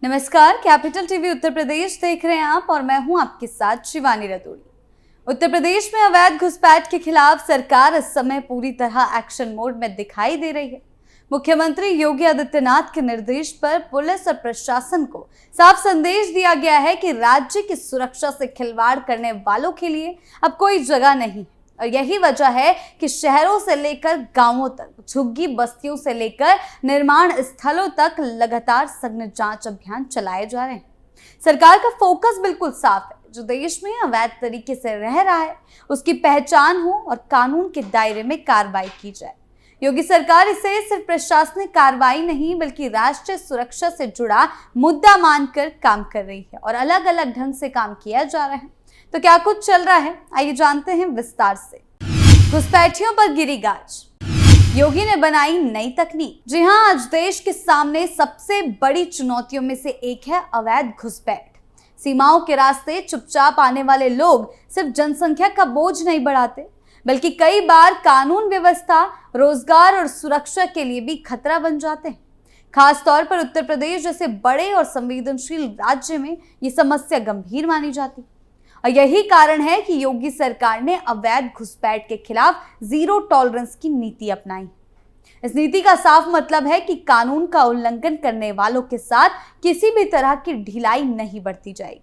नमस्कार, capital TV Uttar Pradesh देख रहे हैं आप और मैं हूं आपके साथ शिवानी रतूड़ी। उत्तर प्रदेश में अवैध घुसपैठ के खिलाफ सरकार इस समय पूरी तरह एक्शन मोड में दिखाई दे रही है। मुख्यमंत्री योगी आदित्यनाथ के निर्देश पर पुलिस और प्रशासन को साफ संदेश दिया गया है कि राज्य की सुरक्षा से खिलवाड़ करने वालों के लिए अब कोई जगह नहीं। और यही वजह है कि शहरों से लेकर गांवों तक, झुग्गी बस्तियों से लेकर निर्माण स्थलों तक लगातार सघन जांच अभियान चलाए जा रहे हैं। सरकार का फोकस बिल्कुल साफ है। जो देश में अवैध तरीके से रह रहा है उसकी पहचान हो और कानून के दायरे में कार्रवाई की जाए। योगी सरकार इसे सिर्फ प्रशासनिक कार्रवाई नहीं बल्कि राष्ट्रीय सुरक्षा से जुड़ा मुद्दा मानकर काम कर रही है और अलग अलग ढंग से काम किया जा रहा है। तो क्या कुछ चल रहा है, आइए जानते हैं विस्तार से। घुसपैठियों पर गिरी गाज, योगी ने बनाई नई तकनीक। जी हां, आज देश के सामने सबसे बड़ी चुनौतियों में से एक है अवैध घुसपैठ। सीमाओं के रास्ते चुपचाप आने वाले लोग सिर्फ जनसंख्या का बोझ नहीं बढ़ाते बल्कि कई बार कानून व्यवस्था, रोजगार और सुरक्षा के लिए भी खतरा बन जाते हैं। खासतौर पर उत्तर प्रदेश जैसे बड़े और संवेदनशील राज्य में ये समस्या गंभीर मानी जाती। और यही कारण है कि योगी सरकार ने अवैध घुसपैठ के खिलाफ जीरो टॉलरेंस की नीति अपनाई। इस नीति का साफ मतलब है कि कानून का उल्लंघन करने वालों के साथ किसी भी तरह की ढिलाई नहीं बरती जाएगी।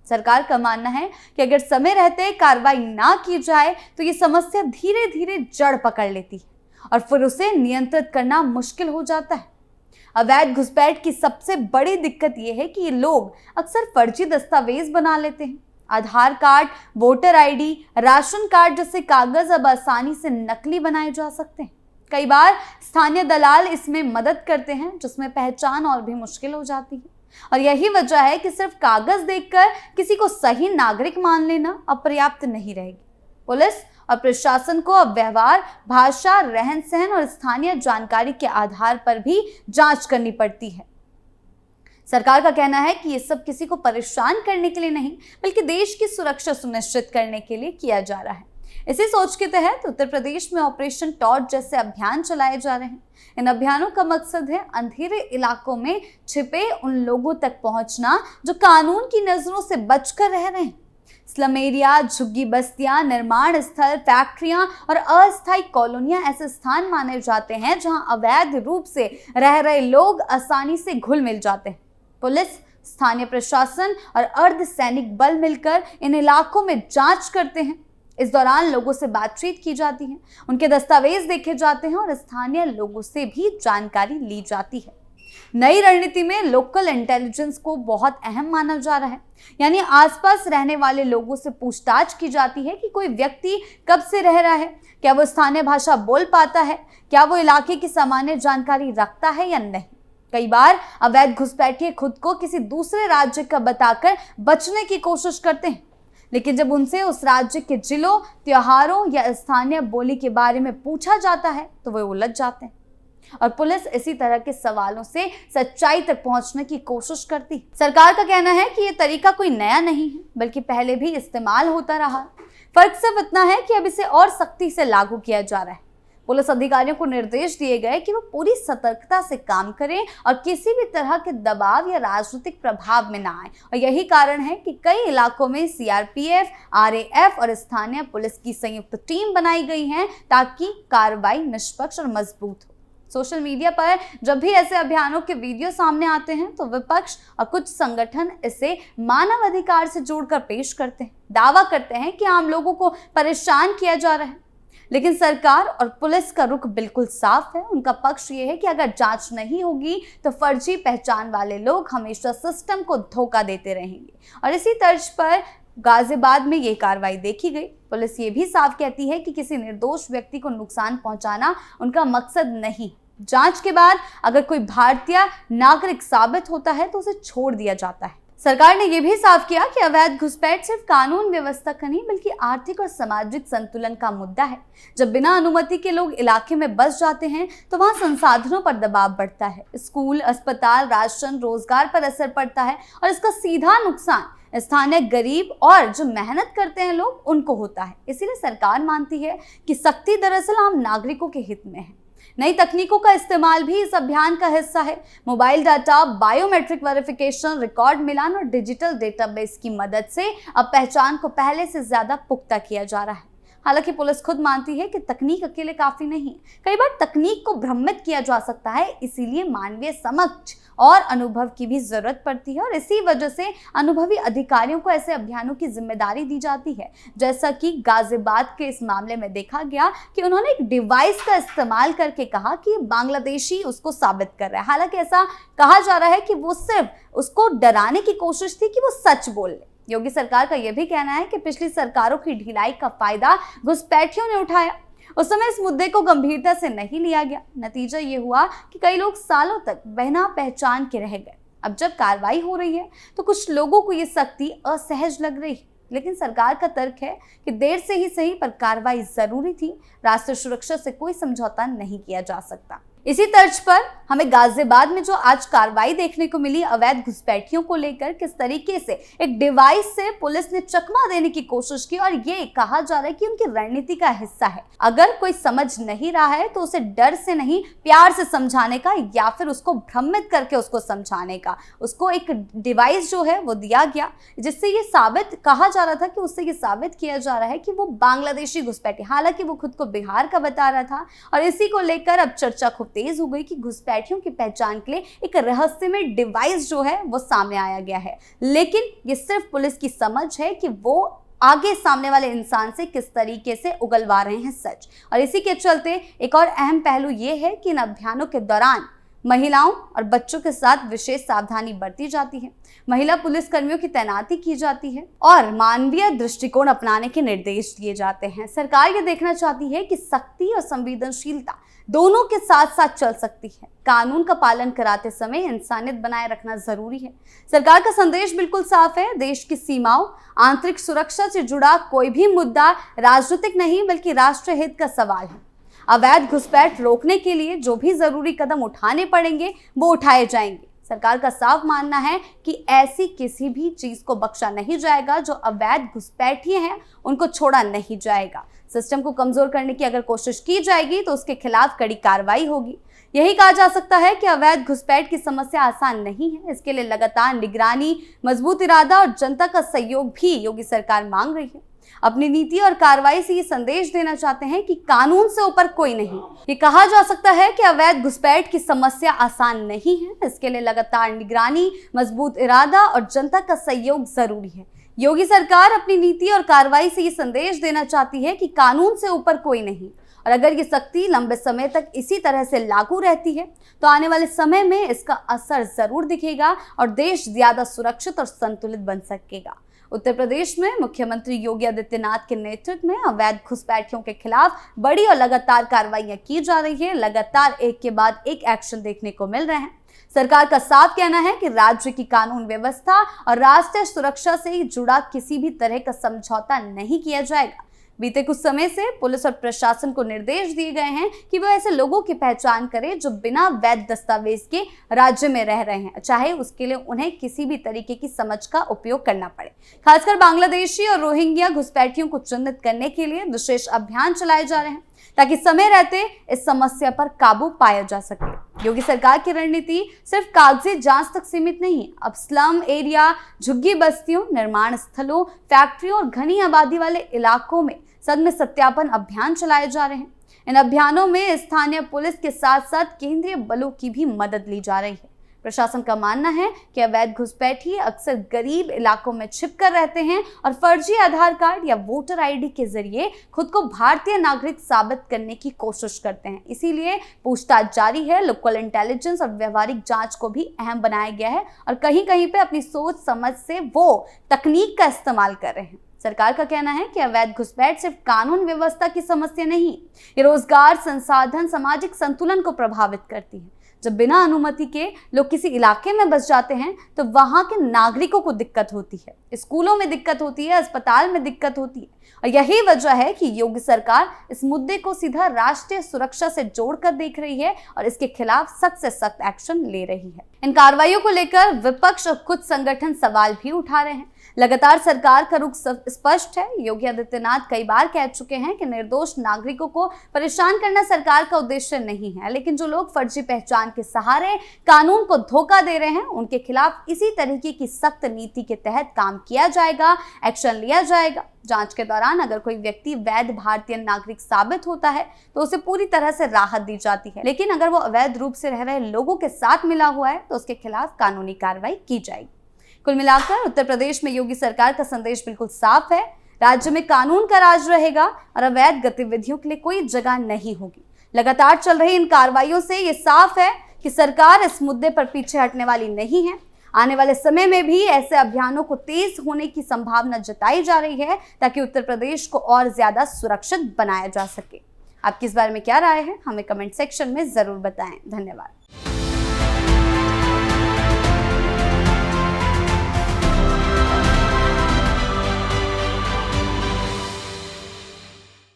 सरकार का मानना है कि अगर समय रहते कार्रवाई ना की जाए तो ये समस्या धीरे धीरे जड़ पकड़ लेती है और फिर उसे नियंत्रित करना मुश्किल हो जाता है। अवैध घुसपैठ की सबसे बड़ी दिक्कत यह है कि ये लोग अक्सर फर्जी दस्तावेज बना लेते हैं। Aadhaar card, voter ID, ration card जैसे कागज अब आसानी से नकली बनाए जा सकते हैं। कई बार स्थानीय दलाल इसमें मदद करते हैं जिसमें पहचान और भी मुश्किल हो जाती है। और यही वजह है कि सिर्फ कागज देखकर किसी को सही नागरिक मान लेना अपर्याप्त नहीं रहेगी। पुलिस और प्रशासन को अब व्यवहार, भाषा, रहन सहन और स्थानीय जानकारी के आधार पर भी जांच करनी पड़ती है। सरकार का कहना है कि ये सब किसी को परेशान करने के लिए नहीं बल्कि देश की सुरक्षा सुनिश्चित करने के लिए किया जा रहा है। इसी सोच के तहत उत्तर प्रदेश में ऑपरेशन टॉर्च जैसे अभियान चलाए जा रहे हैं। इन अभियानों का मकसद है अंधेरे इलाकों में छिपे उन लोगों तक पहुंचना जो कानून की नजरों से बचकर रह रहे हैं। स्लम एरिया, झुग्गी बस्तियां, निर्माण स्थल, फैक्ट्रियां और अस्थायी कॉलोनियां ऐसे स्थान माने जाते हैं जहां अवैध रूप से रह रहे लोग आसानी से घुल मिल जाते हैं। पुलिस, स्थानीय प्रशासन और अर्धसैनिक बल मिलकर इन इलाकों में जांच करते हैं। इस दौरान लोगों से बातचीत की जाती है, उनके दस्तावेज देखे जाते हैं और स्थानीय लोगों से भी जानकारी ली जाती है। नई रणनीति में लोकल इंटेलिजेंस को बहुत अहम माना जा रहा है। यानी आसपास रहने वाले लोगों से पूछताछ की जाती है कि कोई व्यक्ति कब से रह रहा है, क्या वो स्थानीय भाषा बोल पाता है, क्या वो इलाके की सामान्य जानकारी रखता है या नहीं। कई बार अवैध घुसपैठिए खुद को किसी दूसरे राज्य का बताकर बचने की कोशिश करते हैं, लेकिन जब उनसे उस राज्य के जिलों, त्योहारों या स्थानीय बोली के बारे में पूछा जाता है तो वे उलझ जाते हैं और पुलिस इसी तरह के सवालों से सच्चाई तक पहुंचने की कोशिश करती। सरकार का कहना है कि यह तरीका कोई नया नहीं है बल्कि पहले भी इस्तेमाल होता रहा। फर्क सिर्फ इतना है कि अब इसे और सख्ती से लागू किया जा रहा है। पुलिस अधिकारियों को निर्देश दिए गए कि वो पूरी सतर्कता से काम करें और किसी भी तरह के दबाव या राजनीतिक प्रभाव में ना आए। और यही कारण है कि कई इलाकों में सीआरपीएफ, आरएएफ और स्थानीय पुलिस की संयुक्त टीम बनाई गई है ताकि कार्रवाई निष्पक्ष और मजबूत हो। सोशल मीडिया पर जब भी ऐसे अभियानों के वीडियो सामने आते हैं तो विपक्ष और कुछ संगठन इसे मानव अधिकार से जोड़कर पेश करते हैं, दावा करते हैं कि आम लोगों को परेशान किया जा रहा है। लेकिन सरकार और पुलिस का रुख बिल्कुल साफ है। उनका पक्ष ये है कि अगर जांच नहीं होगी तो फर्जी पहचान वाले लोग हमेशा सिस्टम को धोखा देते रहेंगे। और इसी तर्ज पर गाजियाबाद में ये कार्रवाई देखी गई। पुलिस ये भी साफ कहती है कि किसी निर्दोष व्यक्ति को नुकसान पहुंचाना उनका मकसद नहीं। जांच के बाद अगर कोई भारतीय नागरिक साबित होता है तो उसे छोड़ दिया जाता है। सरकार ने यह भी साफ किया कि अवैध घुसपैठ सिर्फ कानून व्यवस्था का नहीं बल्कि आर्थिक और सामाजिक संतुलन का मुद्दा है। जब बिना अनुमति के लोग इलाके में बस जाते हैं तो वहां संसाधनों पर दबाव बढ़ता है। स्कूल, अस्पताल, राशन, रोजगार पर असर पड़ता है और इसका सीधा नुकसान स्थानीय गरीब और जो मेहनत करते हैं लोग उनको होता है। इसीलिए सरकार मानती है कि सख्ती दरअसल आम नागरिकों के हित में है। नई तकनीकों का इस्तेमाल भी इस अभियान का हिस्सा है। Mobile data, biometric verification, record मिलान और डिजिटल डेटाबेस की मदद से अब पहचान को पहले से ज्यादा पुख्ता किया जा रहा है। हालांकि पुलिस खुद मानती है कि तकनीक अकेले काफी नहीं, कई बार तकनीक को भ्रमित किया जा सकता है, इसीलिए मानवीय समझ और अनुभव की भी जरूरत पड़ती है और इसी वजह से अनुभवी अधिकारियों को ऐसे अभियानों की जिम्मेदारी दी जाती है। जैसा कि गाजियाबाद के इस मामले में देखा गया कि उन्होंने एक डिवाइस का इस्तेमाल करके कहा कि बांग्लादेशी उसको साबित कर रहा है। हालांकि ऐसा कहा जा रहा है कि वो सिर्फ उसको डराने की कोशिश थी कि वो सच बोल ले। योगी सरकार का यह भी कहना है कि पिछली सरकारों की ढिलाई का फायदा घुसपैठियों ने उठाया। उस समय इस मुद्दे को गंभीरता से नहीं लिया गया। नतीजा ये हुआ कि कई लोग सालों तक बिना पहचान के रह गए। अब जब कार्रवाई हो रही है तो कुछ लोगों को ये सख्ती असहज लग रही है, लेकिन सरकार का तर्क है कि देर से ही सही पर कार्रवाई जरूरी थी। राष्ट्रीय सुरक्षा से कोई समझौता नहीं किया जा सकता। इसी तर्ज पर हमें गाजियाबाद में जो आज कार्रवाई देखने को मिली अवैध घुसपैठियों को लेकर, किस तरीके से एक डिवाइस से पुलिस ने चकमा देने की कोशिश की और ये कहा जा रहा है कि उनकी रणनीति का हिस्सा है। अगर कोई समझ नहीं रहा है तो उसे डर से नहीं, प्यार से समझाने का या फिर उसको भ्रमित करके उसको समझाने का, उसको एक डिवाइस जो है वो दिया गया, जिससे ये साबित कहा जा रहा था कि उससे ये साबित किया जा रहा है कि वो बांग्लादेशी घुसपैठी, हालांकि वो खुद को बिहार का बता रहा था। और इसी को लेकर अब चर्चा तेज हो गई कि घुसपैठियों की पहचान के लिए एक रहस्यमय डिवाइस जो है वो सामने आया गया है। लेकिन ये सिर्फ पुलिस की समझ है कि वो आगे सामने वाले इंसान से किस तरीके से उगलवा रहे हैं सच। और इसी के चलते एक और अहम पहलू ये है कि इन अभियानों के दौरान महिलाओं और बच्चों के साथ विशेष सावधानी बरती जाती है। महिला पुलिस कर्मियों की तैनाती की जाती है और मानवीय दृष्टिकोण अपनाने के निर्देश दिए जाते हैं। सरकार ये देखना चाहती है कि सख्ती और संवेदनशीलता दोनों के साथ साथ चल सकती है। कानून का पालन कराते समय इंसानियत बनाए रखना जरूरी है। सरकार का संदेश बिल्कुल साफ है। देश की सीमाओं, आंतरिक सुरक्षा से जुड़ा कोई भी मुद्दा राजनीतिक नहीं बल्कि राष्ट्रीय हित का सवाल है। अवैध घुसपैठ रोकने के लिए जो भी जरूरी कदम उठाने पड़ेंगे वो उठाए जाएंगे। सरकार का साफ मानना है कि ऐसी किसी भी चीज को बख्शा नहीं जाएगा। जो अवैध घुसपैठिए हैं उनको छोड़ा नहीं जाएगा। सिस्टम को कमजोर करने की अगर कोशिश की जाएगी तो उसके खिलाफ कड़ी कार्रवाई होगी। यही कहा जा सकता है कि अवैध घुसपैठ की समस्या आसान नहीं है। इसके लिए लगातार निगरानी, मजबूत इरादा और जनता का सहयोग भी योगी सरकार मांग रही है। अपनी नीति और कार्रवाई से ये संदेश देना चाहते हैं कि कानून से ऊपर कोई नहीं। ये कहा जा सकता है कि अवैध घुसपैठ की समस्या आसान नहीं है। इसके लिए लगातार निगरानी, मजबूत इरादा और जनता का सहयोग जरूरी है। योगी सरकार अपनी नीति और कार्रवाई से ये संदेश देना चाहती है कि कानून से ऊपर कोई नहीं। और अगर ये सख्ती लंबे समय तक इसी तरह से लागू रहती है तो आने वाले समय में इसका असर जरूर दिखेगा और देश ज्यादा सुरक्षित और संतुलित बन सकेगा। उत्तर प्रदेश में मुख्यमंत्री योगी आदित्यनाथ के नेतृत्व में अवैध घुसपैठियों के खिलाफ बड़ी और लगातार कार्रवाइयां की जा रही है। लगातार एक के बाद एक एक्शन देखने को मिल रहे हैं। सरकार का साफ कहना है कि राज्य की कानून व्यवस्था और राष्ट्रीय सुरक्षा से जुड़ा किसी भी तरह का समझौता नहीं किया जाएगा। बीते कुछ समय से पुलिस और प्रशासन को निर्देश दिए गए हैं कि वो ऐसे लोगों की पहचान करें जो बिना वैध दस्तावेज के राज्य में रह रहे हैं, चाहे उसके लिए उन्हें किसी भी तरीके की समझ का उपयोग करना पड़े। खासकर बांग्लादेशी और रोहिंग्या घुसपैठियों को चिन्हित करने के लिए विशेष अभियान चलाए जा रहे हैं ताकि समय रहते इस समस्या पर काबू पाया जा सके। योगी सरकार की रणनीति सिर्फ कागजी जांच तक सीमित नहीं है। अब स्लम एरिया, झुग्गी बस्तियों, निर्माण स्थलों, फैक्ट्रियों और घनी आबादी वाले इलाकों में सघन सत्यापन अभियान चलाए जा रहे हैं। इन अभियानों में स्थानीय पुलिस के साथ साथ केंद्रीय बलों की भी मदद ली जा रही है। प्रशासन का मानना है कि अवैध घुसपैठी अक्सर गरीब इलाकों में छिपकर रहते हैं और फर्जी आधार कार्ड या वोटर आईडी के जरिए खुद को भारतीय नागरिक साबित करने की कोशिश करते हैं। इसीलिए पूछताछ जारी है। लोकल इंटेलिजेंस और व्यवहारिक जांच को भी अहम बनाया गया है और कहीं कहीं पे अपनी सोच समझ से वो तकनीक का इस्तेमाल कर रहे हैं। सरकार का कहना है कि अवैध घुसपैठ सिर्फ कानून व्यवस्था की समस्या नहीं, ये रोजगार, संसाधन, सामाजिक संतुलन को प्रभावित करती है। जब बिना अनुमति के लोग किसी इलाके में बस जाते हैं तो वहां के नागरिकों को दिक्कत होती है, स्कूलों में दिक्कत होती है, अस्पताल में दिक्कत होती है। और यही वजह है कि योगी सरकार इस मुद्दे को सीधा राष्ट्रीय सुरक्षा से जोड़कर देख रही है और इसके खिलाफ सख्त से सख्त एक्शन ले रही है। इन कार्रवाइयों को लेकर विपक्ष और कुछ संगठन सवाल भी उठा रहे हैं। लगातार सरकार का रुख स्पष्ट है। योगी आदित्यनाथ कई बार कह चुके हैं कि निर्दोष नागरिकों को परेशान करना सरकार का उद्देश्य नहीं है, लेकिन जो लोग फर्जी पहचान के सहारे कानून को धोखा दे रहे हैं उनके खिलाफ इसी तरीके की सख्त नीति के तहत काम किया जाएगा, एक्शन लिया जाएगा। जांच के दौरान अगर कोई व्यक्ति वैध भारतीय नागरिक साबित होता है तो उसे पूरी तरह से राहत दी जाती है, लेकिन अगर वो अवैध रूप से रह रहे लोगों के साथ मिला हुआ है तो उसके खिलाफ कानूनी कार्रवाई की जाएगी। कुल मिलाकर उत्तर प्रदेश में योगी सरकार का संदेश बिल्कुल साफ है। राज्य में कानून का राज रहेगा और अवैध गतिविधियों के लिए कोई जगह नहीं होगी। लगातार चल रही इन कार्रवाइयों से ये साफ है कि सरकार इस मुद्दे पर पीछे हटने वाली नहीं है। आने वाले समय में भी ऐसे अभियानों को तेज होने की संभावना जताई जा रही है ताकि उत्तर प्रदेश को और ज्यादा सुरक्षित बनाया जा सके। आपकी इस बारे में क्या राय है, हमें कमेंट सेक्शन में जरूर बताएं। धन्यवाद।